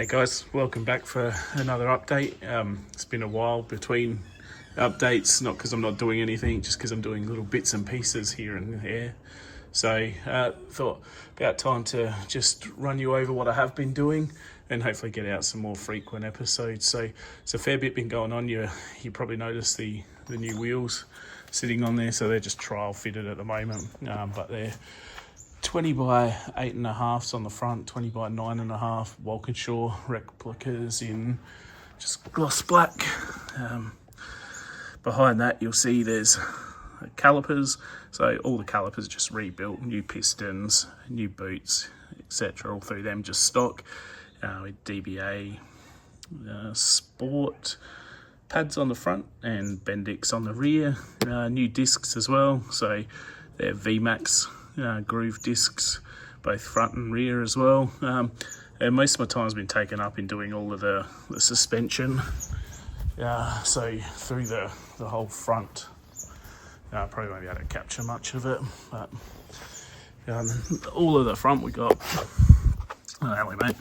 Hey guys, welcome back for another update. It's been a while between updates, not because I'm not doing anything, just because I'm doing little bits and pieces here and there. So thought about time to just run you over what I have been doing and hopefully get out some more frequent episodes. So it's a fair bit been going on. You probably noticed the new wheels sitting on there, so they're just trial fitted at the moment, but they're 20 by 8.5s on the front, 20 by 9.5 Walkinshaw replicas in just gloss black. Behind that you'll see there's calipers, so all the calipers just rebuilt, new pistons, new boots, etc. All through them just stock, with DBA sport pads on the front and Bendix on the rear, new discs as well, so they're VMAX groove discs, both front and rear as well. And most of my time's been taken up in doing all of the suspension, so through the whole front. Probably won't be able to capture much of it, but all of the front we got. Oh, hello mate.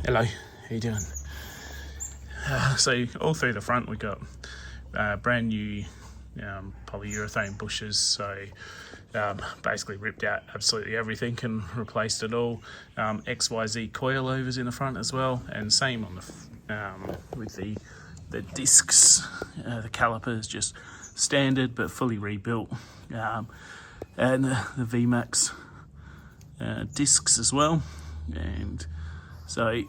Hello, how you doing? So all through the front we got brand new polyurethane bushes, so basically ripped out absolutely everything and replaced it all. XYZ coilovers in the front as well, and same on the with the discs, the calipers just standard but fully rebuilt, and the VMAX discs as well. And so you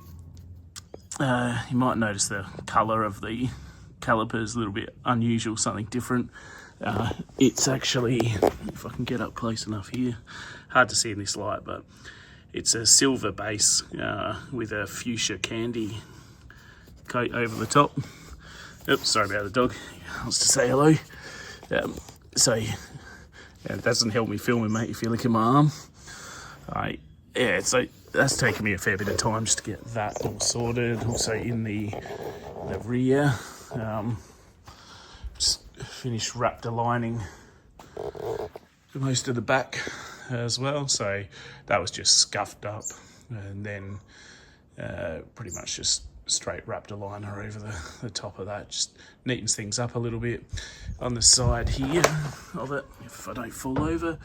might notice the colour of the calipers a little bit unusual, something different. It's actually, if I can get up close enough here, hard to see in this light, but it's a silver base with a fuchsia candy coat over the top. Oops, sorry about the dog, he wants to say hello. So it doesn't help me filming, mate, if you look at my arm. Yeah, so that's taken me a fair bit of time just to get that all sorted. Also in the rear, just finished wrapped aligning most of the back as well, so that was just scuffed up, and then pretty much just straight wrapped aligner over the top of that, just neatens things up a little bit. On the side here of it, if I don't fall over,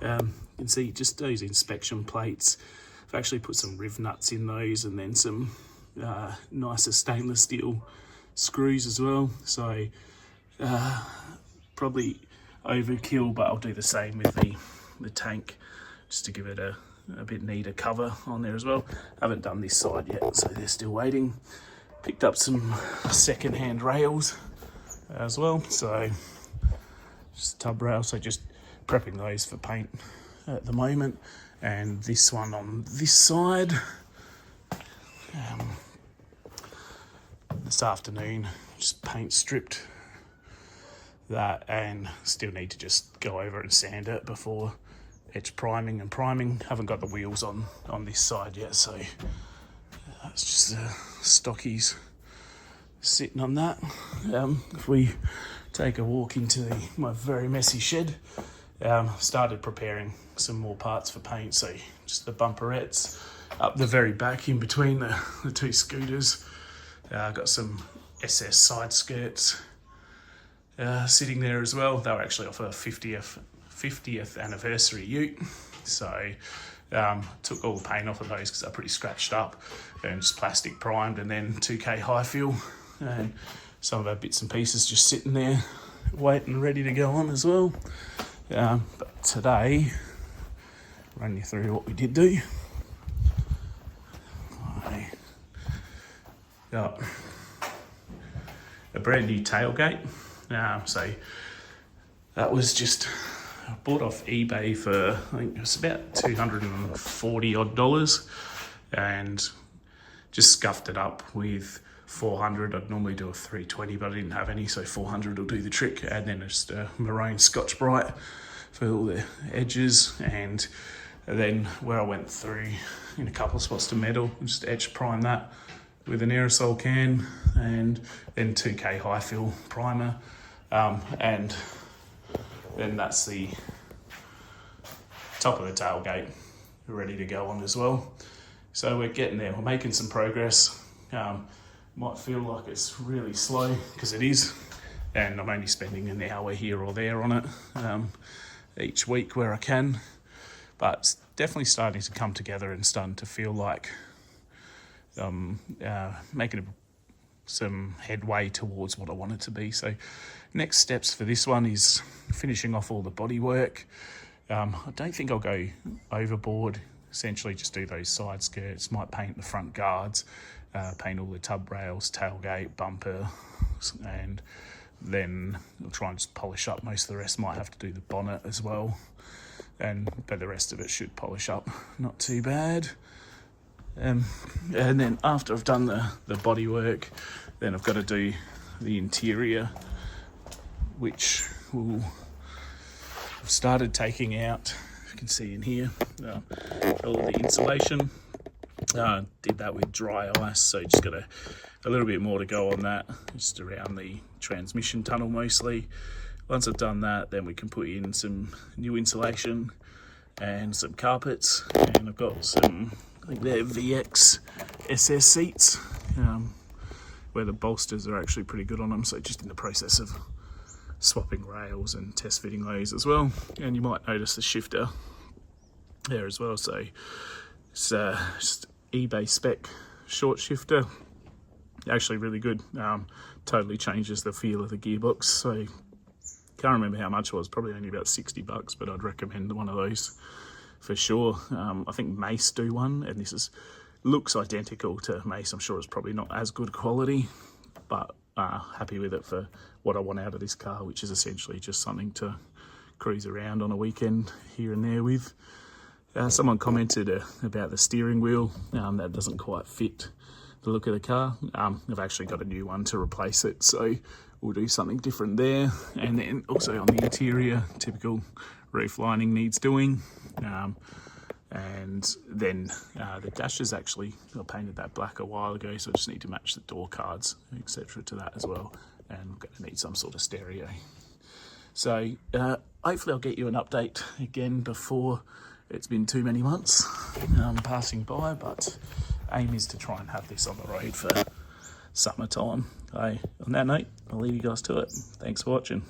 you can see just those inspection plates. I've actually put some riv nuts in those, and then some nicer stainless steel screws as well. So probably overkill, but I'll do the same with the tank just to give it a bit neater cover on there as well. I haven't done this side yet, so they're still waiting. Picked up some second-hand rails as well, so just tub rails, so just prepping those for paint at the moment. And this one on this side, this afternoon just paint stripped that, and still need to just go over and sand it before etch priming and priming. Haven't got the wheels on this side yet, so it's just stockies sitting on that. If we take a walk into my very messy shed, started preparing some more parts for paint, so just the bumperettes up the very back in between the two scooters. Got some SS side skirts sitting there as well. They were actually off a 50th anniversary Ute, so took all the paint off of those because they're pretty scratched up, and just plastic primed, and then 2K high fill, and some of our bits and pieces just sitting there waiting ready to go on as well. But today, run you through what we did do. I got a brand new tailgate, so that was just bought off eBay for, I think it was about $240 odd, and just scuffed it up with 400. I'd normally do a 320, but I didn't have any, so 400 will do the trick. And then just a maroon Scotch Brite for all the edges, and then where I went through in a couple of spots to metal, just etch prime that with an aerosol can, and then 2K high fill primer, and then that's the top of the tailgate ready to go on as well. So we're getting there, we're making some progress. Might feel like it's really slow, because it is, and I'm only spending an hour here or there on it each week where I can, but it's definitely starting to come together and starting to feel like making some headway towards what I want it to be. So next steps for this one is finishing off all the bodywork. I don't think I'll go overboard. Essentially just do those side skirts, might paint the front guards, paint all the tub rails, tailgate, bumper, and then I'll try and just polish up most of the rest. Might have to do the bonnet as well, but the rest of it should polish up not too bad. And then after I've done the bodywork, then I've got to do the interior, which I've started taking out. You can see in here all the insulation. Did that with dry ice, so just got a little bit more to go on that, just around the transmission tunnel mostly. Once I've done that, then we can put in some new insulation and some carpets, and I've got some, I think they're VX SS seats, where the bolsters are actually pretty good on them, so just in the process of swapping rails and test fitting those as well. And you might notice the shifter there as well, so it's just eBay spec short shifter, actually really good. Totally changes the feel of the gearbox. So can't remember how much it was, probably only about $60, but I'd recommend one of those for sure. I think Mace do one, and this looks identical to Mace. I'm sure it's probably not as good quality, but happy with it for what I want out of this car, which is essentially just something to cruise around on a weekend here and there with. Someone commented about the steering wheel. That doesn't quite fit the look of the car. I've actually got a new one to replace it, so we'll do something different there. And then also on the interior, typical roof lining needs doing. And then the dashes, actually, I painted that black a while ago, so I just need to match the door cards, etc. to that as well. And I'm going to need some sort of stereo. So hopefully I'll get you an update again before it's been too many months passing by, but aim is to try and have this on the road for summertime. On that note, I'll leave you guys to it. Thanks for watching.